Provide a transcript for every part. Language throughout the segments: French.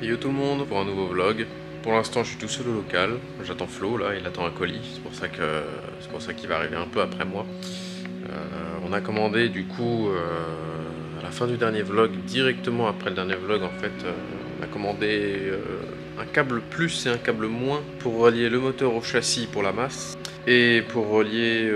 Yo tout le monde pour un nouveau vlog. Pour l'instant je suis tout seul au local. J'attends Flo là, il attend un colis. C'est pour ça qu'il va arriver un peu après moi. On a commandé du coup à la fin du dernier vlog, directement après le dernier vlog en fait, on a commandé un câble plus et un câble moins pour relier le moteur au châssis pour la masse. Et pour relier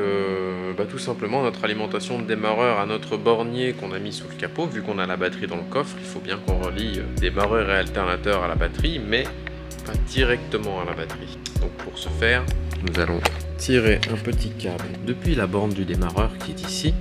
tout simplement notre alimentation de démarreur à notre bornier qu'on a mis sous le capot. Vu qu'on a la batterie dans le coffre, il faut bien qu'on relie démarreur et alternateur à la batterie, mais pas directement à la batterie. Donc pour ce faire, nous allons tirer un petit câble depuis la borne du démarreur qui est ici,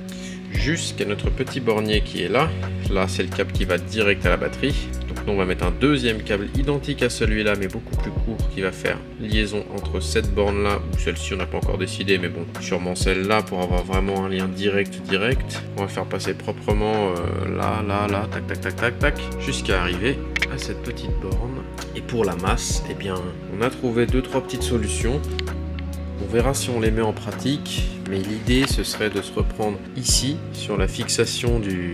jusqu'à notre petit bornier qui est là. Là c'est le câble qui va direct à la batterie. Donc nous on va mettre un deuxième câble identique à celui-là mais beaucoup plus court qui va faire liaison entre cette borne là ou celle-ci, on n'a pas encore décidé, mais bon sûrement celle-là pour avoir vraiment un lien direct. On va faire passer proprement là, tac jusqu'à arriver à cette petite borne. Et pour la masse, eh bien on a trouvé 2-3 petites solutions. On verra si on les met en pratique, mais l'idée ce serait de se reprendre ici sur la fixation du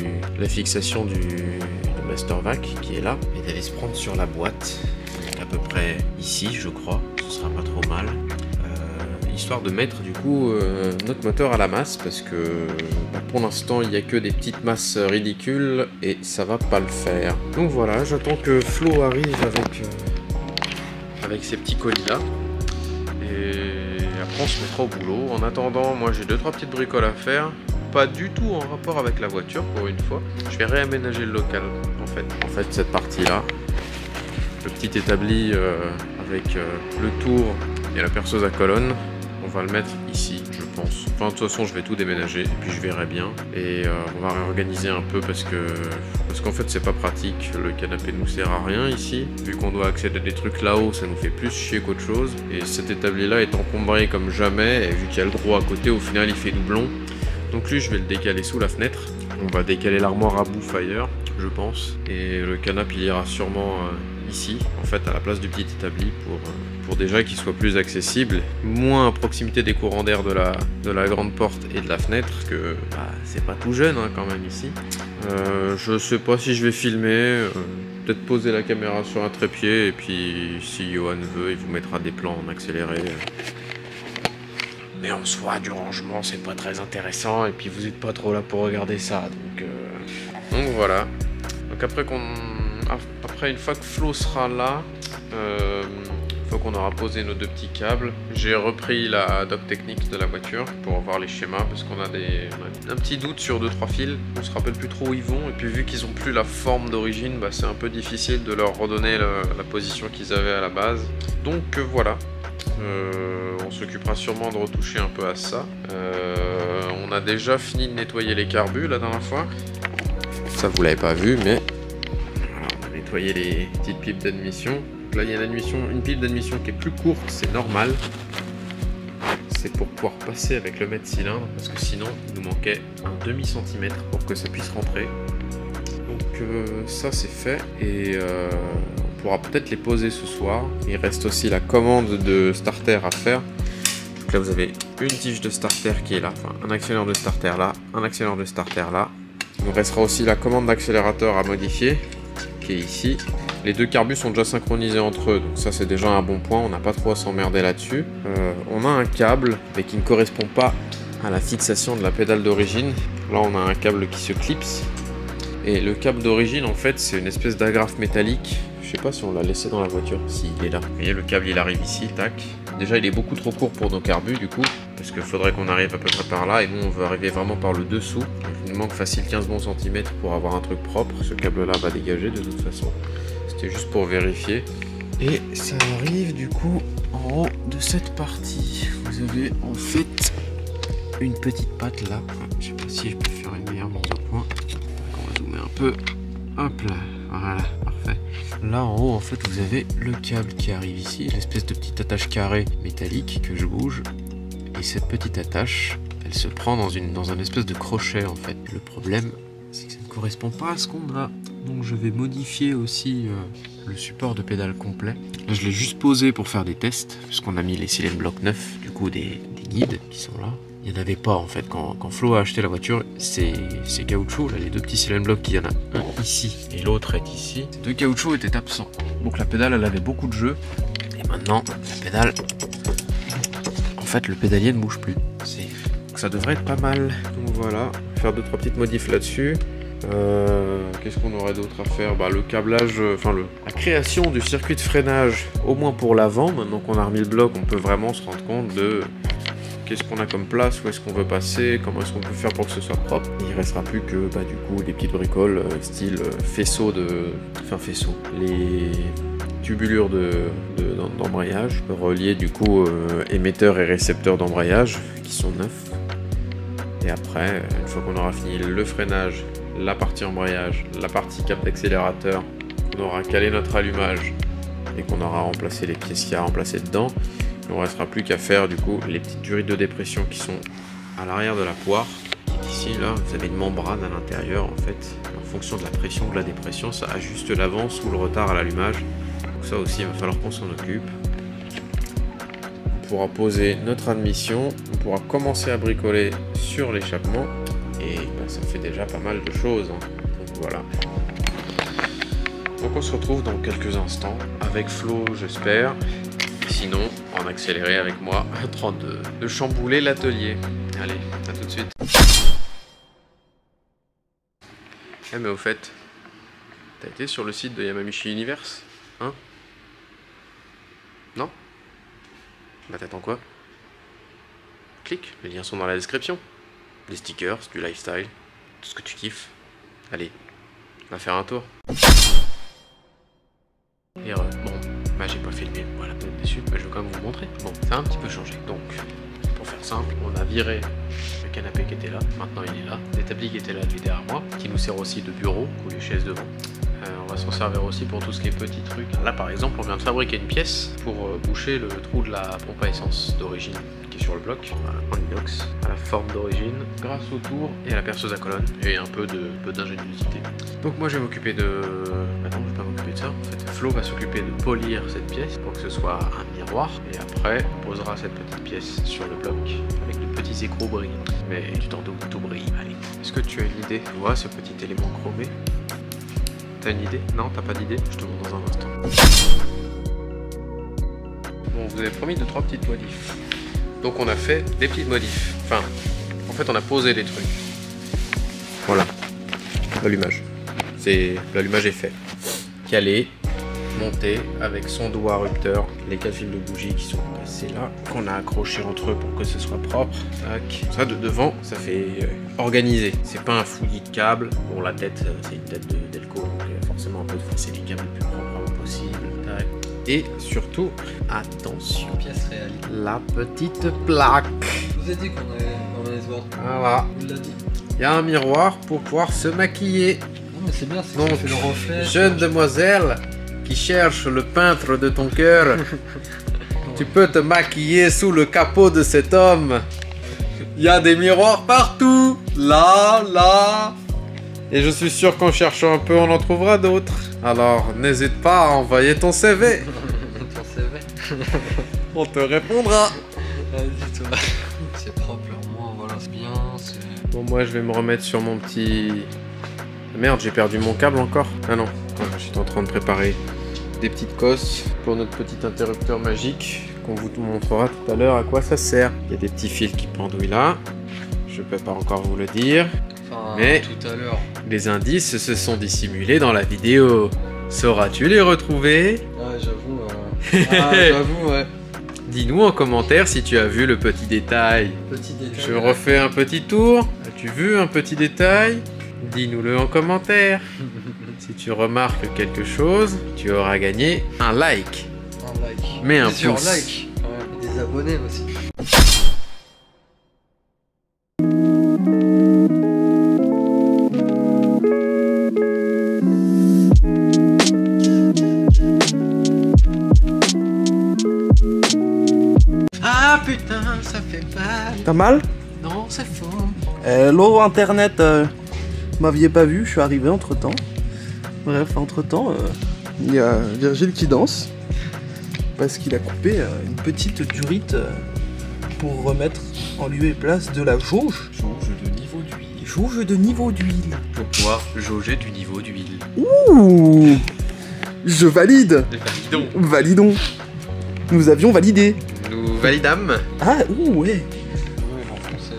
Master Vac qui est là, et d'aller se prendre sur la boîte, à peu près ici je crois, ce sera pas trop mal, histoire de mettre du coup notre moteur à la masse, parce que pour l'instant il n'y a que des petites masses ridicules et ça va pas le faire. Donc voilà, j'attends que Flo arrive avec ces petits colis là. Après on se mettra au boulot. En attendant, moi j'ai 2-3 petites bricoles à faire. Pas du tout en rapport avec la voiture pour une fois. Je vais réaménager le local en fait. Cette partie là, le petit établi avec le tour et la perceuse à colonne, on va le mettre ici je pense. Enfin de toute façon je vais tout déménager et puis je verrai bien. Et on va réorganiser un peu parce qu'en fait c'est pas pratique. Le canapé nous sert à rien ici. Vu qu'on doit accéder à des trucs là-haut, ça nous fait plus chier qu'autre chose. Et cet établi là est encombré comme jamais. Et vu qu'il y a le gros à côté, au final il fait doublon. Donc lui je vais le décaler sous la fenêtre. On va décaler l'armoire à bouffe ailleurs, je pense. Et le canapé il ira sûrement ici, en fait à la place du petit établi pour déjà qu'il soit plus accessible, moins à proximité des courants d'air de la grande porte et de la fenêtre, que c'est pas tout jeune hein, quand même ici. Je sais pas si je vais filmer, peut-être poser la caméra sur un trépied et puis si Johan veut il vous mettra des plans en accéléré. Mais en soi du rangement c'est pas très intéressant et puis vous êtes pas trop là pour regarder ça, donc voilà. Donc après une fois que Flo sera là, une fois qu'on aura posé nos 2 petits câbles, j'ai repris la doc technique de la voiture pour voir les schémas, parce qu'on a un petit doute sur 2-3 fils, on se rappelle plus trop où ils vont, et puis vu qu'ils ont plus la forme d'origine, c'est un peu difficile de leur redonner la position qu'ils avaient à la base. Donc voilà. On s'occupera sûrement de retoucher un peu à ça. On a déjà fini de nettoyer les carbus la dernière fois. Ça vous l'avez pas vu, mais voilà, on a nettoyé les petites pipes d'admission. Donc là il y a une pipe d'admission qui est plus courte, c'est normal. C'est pour pouvoir passer avec le mètre cylindre, parce que sinon il nous manquait un demi-centimètre pour que ça puisse rentrer. Donc ça c'est fait, et on pourra peut-être les poser ce soir. Il reste aussi la commande de starter à faire. Donc là vous avez une tige de starter qui est là, enfin un accélérateur de starter là, un accélérateur de starter là. Il nous restera aussi la commande d'accélérateur à modifier qui est ici. Les 2 carbus sont déjà synchronisés entre eux, donc ça c'est déjà un bon point, on n'a pas trop à s'emmerder là-dessus. On a un câble mais qui ne correspond pas à la fixation de la pédale d'origine. Là on a un câble qui se clipse. Et le câble d'origine en fait c'est une espèce d'agrafe métallique. Je sais pas si on l'a laissé dans la voiture, si il est là. Vous voyez le câble il arrive ici, tac. Déjà il est beaucoup trop court pour nos carbus du coup, parce qu'il faudrait qu'on arrive à peu près par là, et nous on veut arriver vraiment par le dessous. Donc, il nous manque facile 15 bons centimètres pour avoir un truc propre. Ce câble là va dégager de toute façon. C'était juste pour vérifier. Et ça arrive du coup en haut de cette partie. Vous avez en fait une petite patte là. Je sais pas si je peux faire une meilleure mise au point. On va zoomer un peu. Hop là, voilà, parfait. Là en haut en fait vous avez le câble qui arrive ici, l'espèce de petite attache carrée métallique que je bouge. Et cette petite attache, elle se prend dans un espèce de crochet en fait. Le problème c'est que ça ne correspond pas à ce qu'on a. Donc je vais modifier aussi le support de pédale complet. Là, je l'ai juste posé pour faire des tests, puisqu'on a mis les cylindres blocs neufs, du coup des guides qui sont là. il n'y en avait pas en fait. Quand Flo a acheté la voiture, ces caoutchoucs, là, les deux petits cylindres blocs, il y en a un ici et l'autre est ici. Ces deux caoutchoucs étaient absents. Donc la pédale, elle avait beaucoup de jeu. Et maintenant, la pédale, en fait, le pédalier ne bouge plus. Donc ça devrait être pas mal. Donc voilà, faire 2-3 petites modifs là-dessus. Qu'est-ce qu'on aurait d'autre à faire? Le câblage, la création du circuit de freinage, au moins pour l'avant. Maintenant qu'on a remis le bloc, on peut vraiment se rendre compte de qu'est-ce qu'on a comme place, où est-ce qu'on veut passer, comment est-ce qu'on peut faire pour que ce soit propre. Il restera plus que du coup des petites bricoles style faisceau, les tubulures d'embrayage, relier du coup émetteur et récepteur d'embrayage qui sont neufs. Et après, une fois qu'on aura fini le freinage, la partie embrayage, la partie cap d'accélérateur, on aura calé notre allumage et qu'on aura remplacé les pièces qu'il y a à remplacer dedans, il ne restera plus qu'à faire du coup les petites durites de dépression qui sont à l'arrière de la poire. Ici là, vous avez une membrane à l'intérieur en fait. En fonction de la pression de la dépression, ça ajuste l'avance ou le retard à l'allumage. Donc ça aussi, il va falloir qu'on s'en occupe. On pourra poser notre admission, on pourra commencer à bricoler sur l'échappement. Et ça fait déjà pas mal de choses. Donc voilà. Donc on se retrouve dans quelques instants avec Flo, j'espère. Sinon, en accéléré avec moi, en train de chambouler l'atelier. Allez, à tout de suite. Mais au fait, t'as été sur le site de Yamamichi Universe? Hein? Non? T'attends quoi? Clique, les liens sont dans la description. Des stickers, du lifestyle, tout ce que tu kiffes. Allez, on va faire un tour. Et j'ai pas filmé, voilà, vous êtes déçus, mais je vais quand même vous montrer. Bon, ça a un petit peu changé. Donc, pour faire simple, on a viré le canapé qui était là, maintenant il est là. L'établi qui était là, lui derrière moi, qui nous sert aussi de bureau, ou les chaises devant. On va s'en servir aussi pour tout ce qui est petits trucs. Là par exemple, on vient de fabriquer une pièce pour boucher le trou de la pompe à essence d'origine qui est sur le bloc, voilà, en inox, à la forme d'origine, grâce au tour et à la perceuse à colonne, et un peu d'ingéniosité. Donc moi je vais m'occuper de... non, je vais pas m'occuper de ça. En fait, Flo va s'occuper de polir cette pièce pour que ce soit un miroir, et après on posera cette petite pièce sur le bloc avec de petits écrous brillants. Mais tu t'en doutes, tout brille. Allez. Est-ce que tu as une idée? Tu vois ce petit élément chromé? T'as une idée? Non, t'as pas d'idée? Je te montre dans un instant. Bon, vous avez promis 2-3 petites modifs. Donc on a fait des petites modifs. Enfin, en fait on a posé des trucs. Voilà. L'allumage. L'allumage est fait. Calé, monté avec son doigt rupteur, les 4 fils de bougie qui sont passés là, qu'on a accrochés entre eux pour que ce soit propre. Tac. Ça de devant, ça fait organisé. C'est pas un fouillis de câbles. Bon, la tête, c'est une tête d'Elco, donc forcément un peu de forcer les câbles le plus proprement possible. Tac. Et surtout, attention, pièce réelle. La petite plaque. Je vous ai dit qu'on allait se voir. Voilà. Vous l'a dit. Il y a un miroir pour pouvoir se maquiller. Non mais c'est bien, c'est donc, que ça fait le reflet. Jeune demoiselle qui cherche le peintre de ton cœur, tu peux te maquiller sous le capot de cet homme. Il y a des miroirs partout. Là. Et je suis sûr qu'en cherchant un peu, on en trouvera d'autres. Alors, n'hésite pas à envoyer ton CV. Ton CV. On te répondra. Vas-y, toi. C'est propre, moi, voilà, c'est bien. Bon, moi, je vais me remettre sur mon petit... Merde, j'ai perdu mon câble encore. Ah non, j'étais en train de préparer des petites cosses pour notre petit interrupteur magique qu'on vous montrera tout à l'heure à quoi ça sert. Il y a des petits fils qui pendouillent là. Je peux pas encore vous le dire. Enfin, mais tout à l'heure. Les indices se sont dissimulés dans la vidéo. Sauras-tu les retrouver? Ah, j'avoue, ouais. Dis-nous en commentaire si tu as vu le petit détail. Je refais un petit tour. As-tu vu un petit détail? Dis-nous-le en commentaire. Si tu remarques quelque chose, tu auras gagné un like. Un like. Mais un pouce. Like. Ouais, et des abonnés aussi. Ah putain, ça fait mal. T'as mal? Non, c'est faux. Hello internet, m'aviez pas vu, je suis arrivé entre temps. Bref, entre temps, il y a Virgile qui danse. Parce qu'il a coupé une petite durite pour remettre en lieu et place de la jauge. Jauge de niveau d'huile. Jauge de niveau d'huile. Pour pouvoir jauger du niveau d'huile. Ouh, je valide. Validons. Validons. Nous avions validé. Nous validâmes. Ah, ouh, ouais. Oui, l'enfoncer.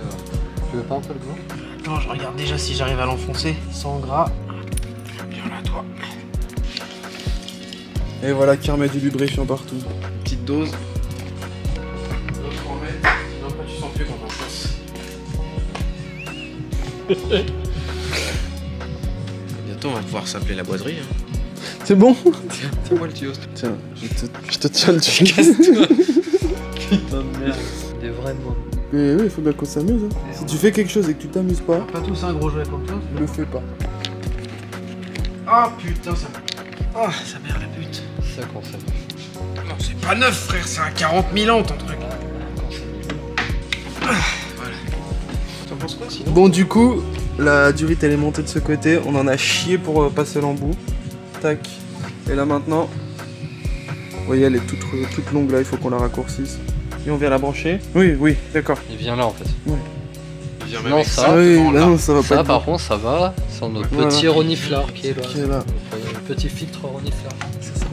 Tu veux pas un peu le gland? Attends, je regarde déjà si j'arrive à l'enfoncer. Sans gras. Viens là, toi. Et voilà qui remet du lubrifiant partout. Une petite dose. Sinon après tu sens plus quand t'enfonces. Bientôt on va pouvoir s'appeler la boiserie. Hein. C'est bon? Tiens-moi le tuyau. Tiens, je te tiens le tuyau. Casse-toi. Putain de merde. Des vrais mots. Mais oui, il faut bien qu'on s'amuse. Hein. Si tu fais quelque chose et que tu t'amuses pas, Pas tous un gros jouet comme toi. le fais pas. Ah putain ça. Ah ça merde la pute. Ça quand ça marche. Non c'est pas neuf frère, c'est à 40 000 ans ton truc. Voilà. T'en penses quoi sinon? Bon, du coup, la durite elle est montée de ce côté. On en a chié pour passer l'embout. Tac. Et là maintenant, vous voyez, elle est toute longue là, il faut qu'on la raccourcisse. Et on vient la brancher. Oui, oui, d'accord. Il vient là en fait. Viens Non, avec ça, oui, devant, là. non, ça va pas Ça être par contre ça va. C'est notre Voilà. petit reniflard qui est là. Qui est là. Le petit filtre reniflard.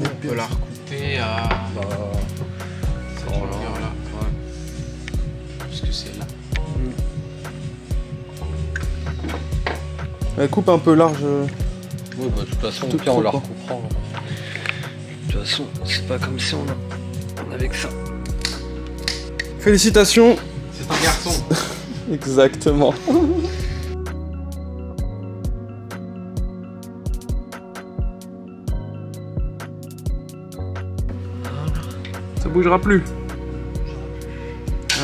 On peut la recouper à... Bah. cette Voilà. longueur là. Ouais. Parce que c'est là. Elle coupe un peu large. Oui, bah de toute façon, Tout au pire, on la trop, recoupera. De toute façon, c'est pas comme si on avait que ça. Félicitations. C'est un garçon. Exactement. Ça bougera plus.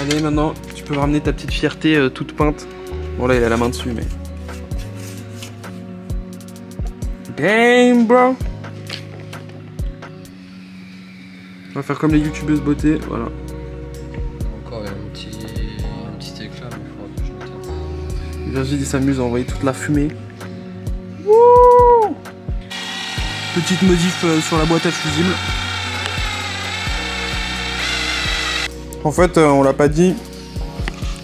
Allez, maintenant, tu peux ramener ta petite fierté toute peinte. Bon, là, il a la main dessus, mais... Damn, bro. On va faire comme les youtubeuses beauté, voilà. Encore un petit éclat, mais il faudra que je le tienne. Virgile, il s'amuse à envoyer toute la fumée. Wouh. Petite modif sur la boîte à fusibles. En fait, on l'a pas dit,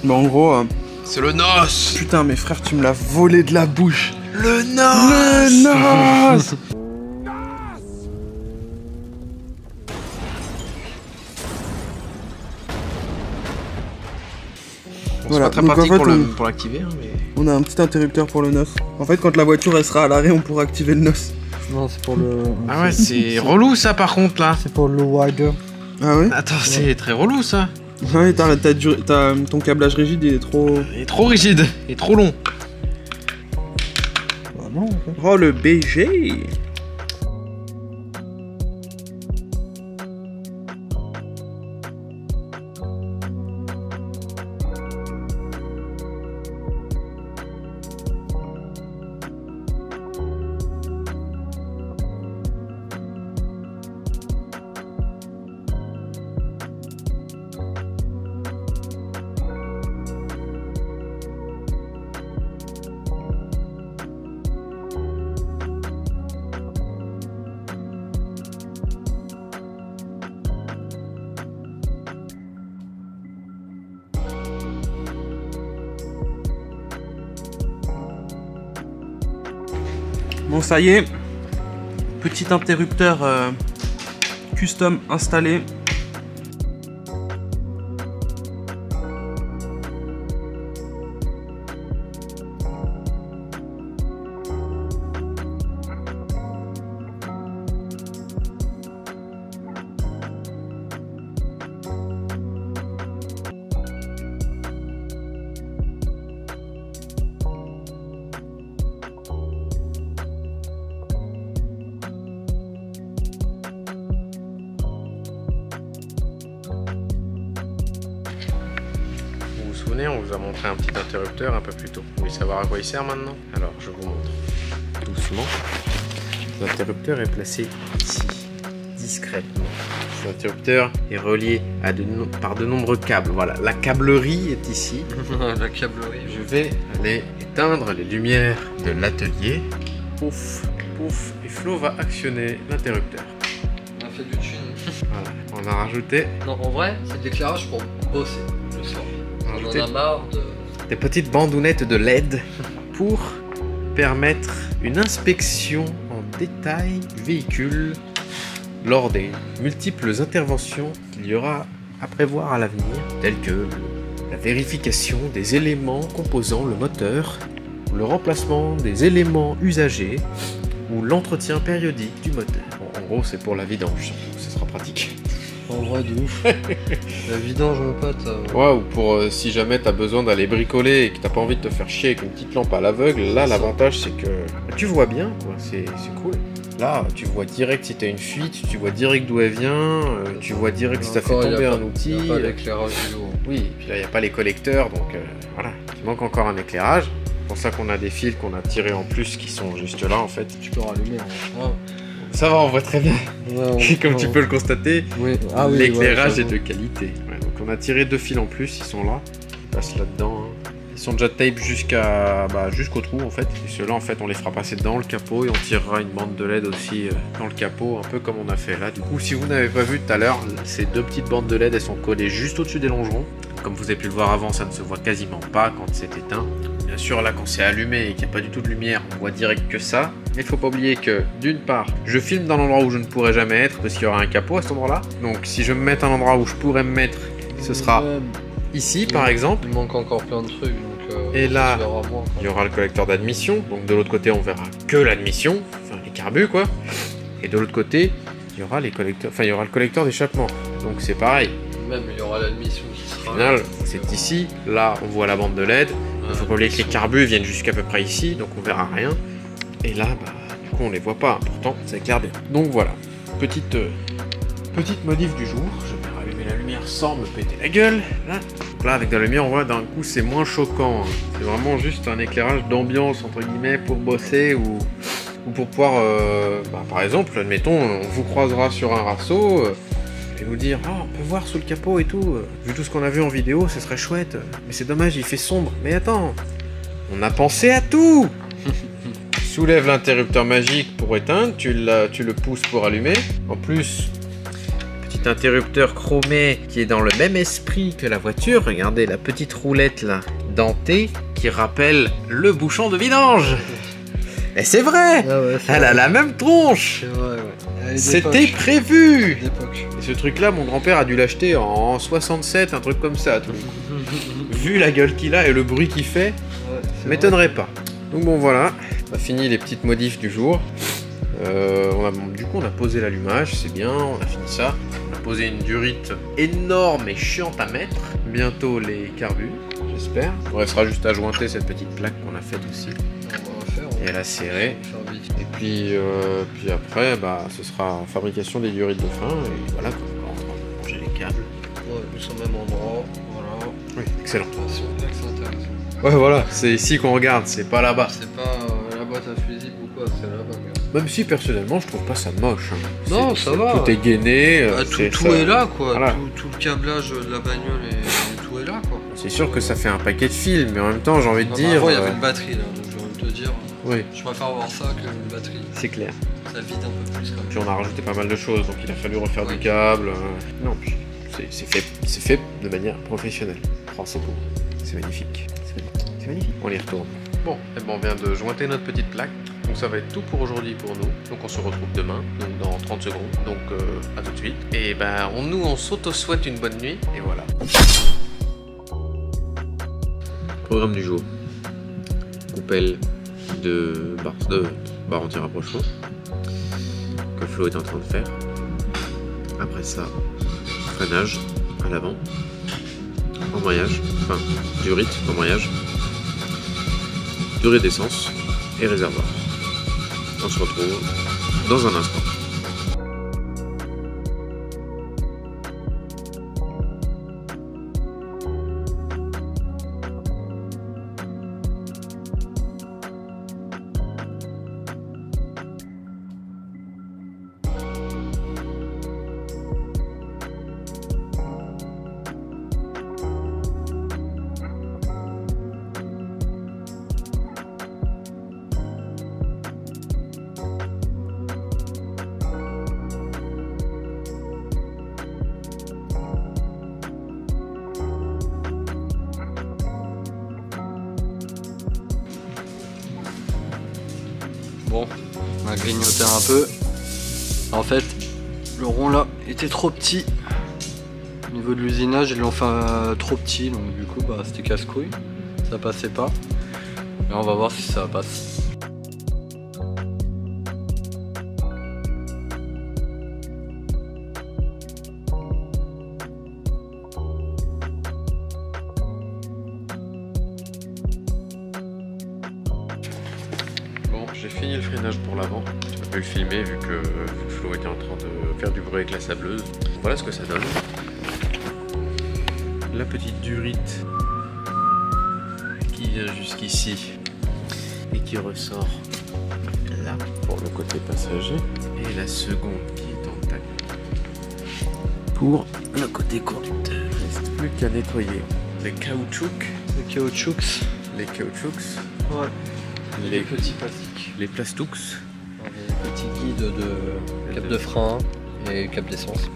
mais en gros... C'est le noce. Putain, mais frère, tu me l'as volé de la bouche. Le noce. Le noce. Voilà, C'est pas très donc en pratique fait, pour l'activer, hein, mais... on a un petit interrupteur pour le noce. En fait, quand la voiture elle sera à l'arrêt, on pourra activer le noce. Non, c'est pour le. Ah ouais, c'est relou ça par contre là. C'est pour le wider. Ah ouais? Attends, c'est très relou ça. Ouais, ton câblage rigide, il est trop... Il est trop rigide et trop long. Bah non, en fait. Oh, le BG. Bon, ça y est, petit interrupteur custom installé. Vous vous souvenez, on vous a montré un petit interrupteur un peu plus tôt. Vous voulez savoir à quoi il sert maintenant? Alors, je vous montre. Doucement. L'interrupteur est placé ici, discrètement. Cet interrupteur est relié à par de nombreux câbles. Voilà, la câblerie est ici. La câblerie. Je vais aller éteindre les lumières de l'atelier. Pouf, pouf, et Flo va actionner l'interrupteur. On a fait du tune. Voilà, on a rajouté. Non, en vrai, c'est de l'éclairage pour bosser le soir. rajouter en a marre de... des petites bandounettes de LED pour permettre une inspection en détail du véhicule lors des multiples interventions qu'il y aura à prévoir à l'avenir, telles que la vérification des éléments composant le moteur, le remplacement des éléments usagés ou l'entretien périodique du moteur. Bon, en gros, c'est pour la vidange, ce sera pratique. En vrai, de ouf. La vidange, mon pote. Ouais, ou pour si jamais t'as besoin d'aller bricoler et que t'as pas envie de te faire chier avec une petite lampe à l'aveugle, là l'avantage c'est que tu vois bien, quoi, c'est cool. Là, tu vois direct si t'as une fuite, tu vois direct d'où elle vient, tu vois direct si t'as fait tomber un outil. Il y a pas l'éclairage du haut. Oui, et puis là il n'y a pas les collecteurs, donc voilà, il manque encore un éclairage. C'est pour ça qu'on a des fils qu'on a tirés en plus qui sont juste là en fait. Tu peux rallumer. Hein. Ça va, on voit très bien. Ouais, Comme tu peux le constater, oui. l'éclairage ouais, est de qualité. Ouais, donc on a tiré 2 fils en plus, ils sont là, ils passent là-dedans. Hein. Ils sont déjà tape jusqu'au trou en fait. Et ceux-là en fait on les fera passer dans le capot et on tirera une bande de LED aussi dans le capot, un peu comme on a fait là. Du coup si vous n'avez pas vu tout à l'heure, ces 2 petites bandes de LED elles sont collées juste au-dessus des longerons. Comme vous avez pu le voir avant, ça ne se voit quasiment pas quand c'est éteint. Bien sûr là quand c'est allumé et qu'il n'y a pas du tout de lumière, on voit direct que ça. Mais il faut pas oublier que d'une part, je filme dans l'endroit où je ne pourrais jamais être parce qu'il y aura un capot à cet endroit-là. Donc si je me mets à un endroit où je pourrais me mettre, ce sera ici par exemple. Il manque encore plein de trucs. Donc, et là, il y aura le collecteur d'admission. Donc de l'autre côté, on verra que l'admission, enfin les carbus quoi. Et de l'autre côté, il y aura les collecteurs, enfin il y aura le collecteur d'échappement. Donc c'est pareil. Même il y aura l'admission qui sera. Au final, c'est ici. Là, on voit la bande de LED. Il faut pas oublier que les carbus viennent jusqu'à peu près ici, donc on verra rien. Et là, du coup, on les voit pas. Pourtant, ça éclaire bien. Donc voilà, petite modif du jour. Je vais rallumer la lumière sans me péter la gueule. Là, donc là avec de la lumière, on voit d'un coup, c'est moins choquant. Hein. C'est vraiment juste un éclairage d'ambiance entre guillemets pour bosser ou pour pouvoir, par exemple, admettons, on vous croisera sur un raceau. Et nous dire, on peut voir sous le capot et tout, vu tout ce qu'on a vu en vidéo, ce serait chouette, mais c'est dommage, il fait sombre. Mais attends, on a pensé à tout. Soulève l'interrupteur magique pour éteindre, tu le pousses pour allumer. En plus, petit interrupteur chromé qui est dans le même esprit que la voiture. Regardez la petite roulette là, dentée, qui rappelle le bouchon de vidange. Et c'est vrai, elle a la même tronche. C'est vrai, ouais. C'était prévu. D'époque. Et ce truc-là, mon grand-père a dû l'acheter en 67, un truc comme ça. Tout. Vu la gueule qu'il a et le bruit qu'il fait, m'étonnerait pas. Donc bon, voilà, on a fini les petites modifs du jour. Du coup, on a posé l'allumage, c'est bien, on a fini ça. On a posé une durite énorme et chiante à mettre. Bientôt les carbus, j'espère. Il restera juste à jointer cette petite plaque qu'on a faite aussi. Et elle a serré. Et puis après, ce sera fabrication des durites de frein. Et voilà, on va manger les câbles. Ouais, nous sommes au même endroit. Voilà. Oui, excellent. C'est intéressant. Ouais, voilà, c'est ici qu'on regarde, c'est pas là-bas. C'est pas la boîte à fusible ou quoi, c'est là-bas. Même si personnellement, je trouve pas ça moche. Hein. Non, ça va. Tout est gainé. Tout est là, quoi. Voilà. Tout le câblage de la bagnole et tout est là, quoi. C'est sûr que ça fait un paquet de fils, mais en même temps, j'ai envie de dire. Avant, il y avait une batterie là, donc j'ai envie de te dire. Oui. Je préfère avoir ça qu'une batterie. C'est clair. Ça vide un peu plus quand même. Puis on a rajouté pas mal de choses, donc il a fallu refaire du câble. Non, puis c'est fait de manière professionnelle. Oh, c'est beau. C'est magnifique. C'est magnifique. On y retourne. Bon, on vient de jointer notre petite plaque. Donc ça va être tout pour aujourd'hui pour nous. Donc on se retrouve demain, donc dans 30 secondes. Donc à tout de suite. Et on s'auto-souhaite une bonne nuit. Et voilà. Programme du jour. Coupelle de barre anti-rapprochement que Flo est en train de faire. Après ça, freinage à l'avant, embrayage, enfin durite, embrayage, durée d'essence et réservoir. On se retrouve dans un instant. a grignoté un peu. En fait, le rond là était trop petit. Au niveau de l'usinage, ils l'ont fait trop petit, donc du coup bah, c'était casse-couille. Ça passait pas. Et on va voir si ça passe. Bon, j'ai fini le freinage pour l'avant. J'ai pas pu le filmer vu que Flo était en train de faire du bruit avec la sableuse. Voilà ce que ça donne. La petite durite qui vient jusqu'ici et qui ressort là pour le côté passager. Et la seconde qui est en tac pour le côté conducteur. Il reste plus qu'à nettoyer les caoutchoucs. Les caoutchoucs. Les caoutchoucs. Ouais. Les petits plastiques. Les plastoux. Les petits guides de cap de frein et cap d'essence.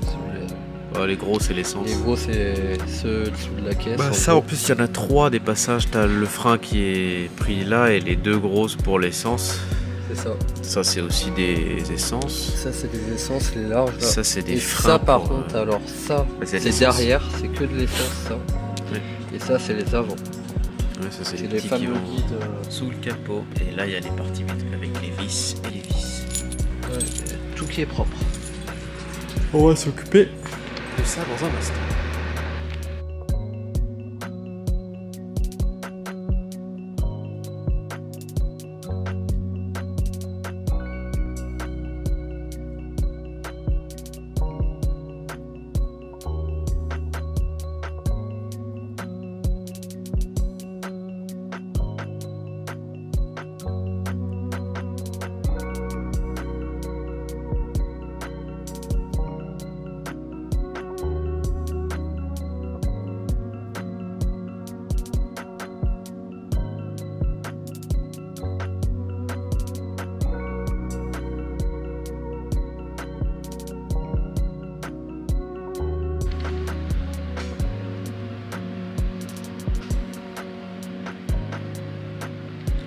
Oh, les gros c'est l'essence. Les gros c'est ceux dessous de la caisse. Bah ça en plus il y en a 3 des passages, t'as le frein qui est pris là et les 2 grosses pour l'essence. C'est ça. Ça c'est aussi des essences. Ça c'est des essences, les larges là. Ça c'est des et freins. ça par pour, contre alors ça bah, c'est derrière, c'est que de l'essence ça. Ouais. Et ça c'est les avant. Ouais, ça c'est C'est les les petits qui fameux vont guides. sous le capot. Et là il y a les parties métalliques avec les vis et les vis. Ouais, tout qui est propre. On va s'occuper. Et ça dans un instant.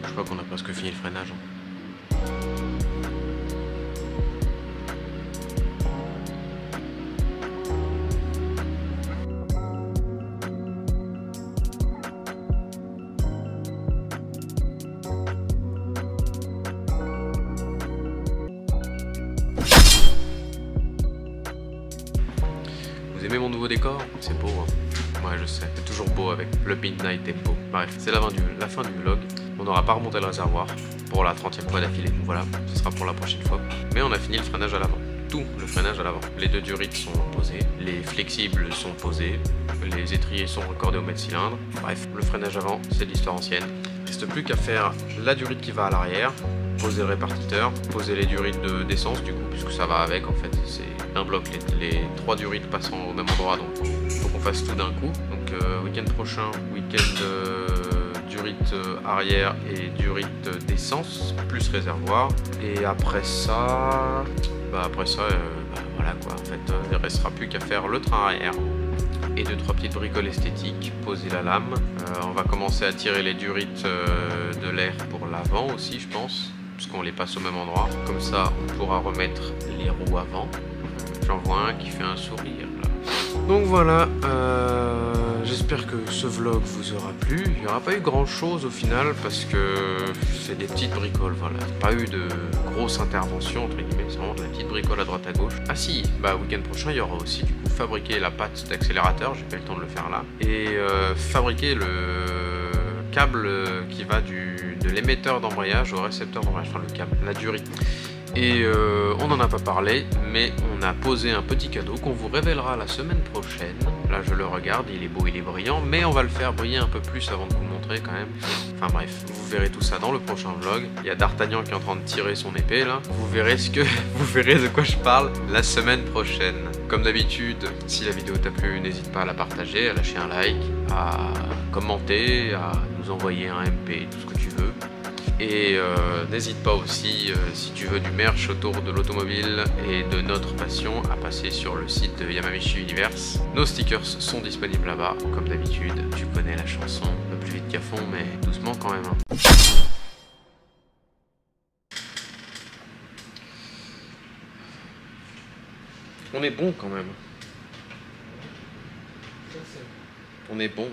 Je crois qu'on a presque fini le freinage. Vous aimez mon nouveau décor? C'est beau, hein? Ouais, je sais, c'est toujours beau avec le Midnight Tempo. Bref, c'est la fin du vlog. On n'aura pas remonté le réservoir pour la 30e fois d'affilée. Donc voilà, ce sera pour la prochaine fois. Mais on a fini le freinage à l'avant. Tout le freinage à l'avant. Les 2 durites sont posées, les flexibles sont posés, les étriers sont raccordés au mètre cylindre. Bref, le freinage avant, c'est de l'histoire ancienne. Il ne reste plus qu'à faire la durite qui va à l'arrière, poser le répartiteur, poser les durites d'essence du coup, puisque ça va avec en fait. C'est un bloc, les 3 durites passant au même endroit, donc il faut qu'on fasse tout d'un coup. Donc week-end prochain, week-end durite arrière et durite d'essence, plus réservoir. Et après ça, voilà quoi, en fait, il ne restera plus qu'à faire le train arrière et 2-3 petites bricoles esthétiques, poser la lame. On va commencer à tirer les durites de l'air pour l'avant aussi, je pense, puisqu'on les passe au même endroit. Comme ça, on pourra remettre les roues avant. J'en vois un qui fait un sourire là. Donc voilà, j'espère que ce vlog vous aura plu. Il n'y aura pas eu grand chose au final parce que c'est des petites bricoles, voilà. Pas eu de grosse intervention entre guillemets, c'est vraiment de la petite bricole à droite à gauche. Ah si, bah week-end prochain il y aura aussi du coup fabriquer la patte d'accélérateur, j'ai pas eu le temps de le faire là. Et fabriquer le câble qui va de l'émetteur d'embrayage au récepteur d'embrayage, enfin le câble, la durite. Et on n'en a pas parlé, mais on a posé un petit cadeau qu'on vous révélera la semaine prochaine. Là je le regarde, il est beau, il est brillant, mais on va le faire briller un peu plus avant de vous le montrer quand même. Enfin bref, vous verrez tout ça dans le prochain vlog. Il y a D'Artagnan qui est en train de tirer son épée là. Vous verrez de quoi je parle la semaine prochaine. Comme d'habitude, si la vidéo t'a plu, n'hésite pas à la partager, à lâcher un like, à commenter, à nous envoyer un MP, tout ce que tu veux. Et n'hésite pas aussi, si tu veux du merch autour de l'automobile et de notre passion, à passer sur le site de Yamamichi Universe. Nos stickers sont disponibles là-bas, comme d'habitude. Tu connais la chanson, un peu plus vite qu'à fond, mais doucement quand même. Hein. On est bon quand même. On est bon.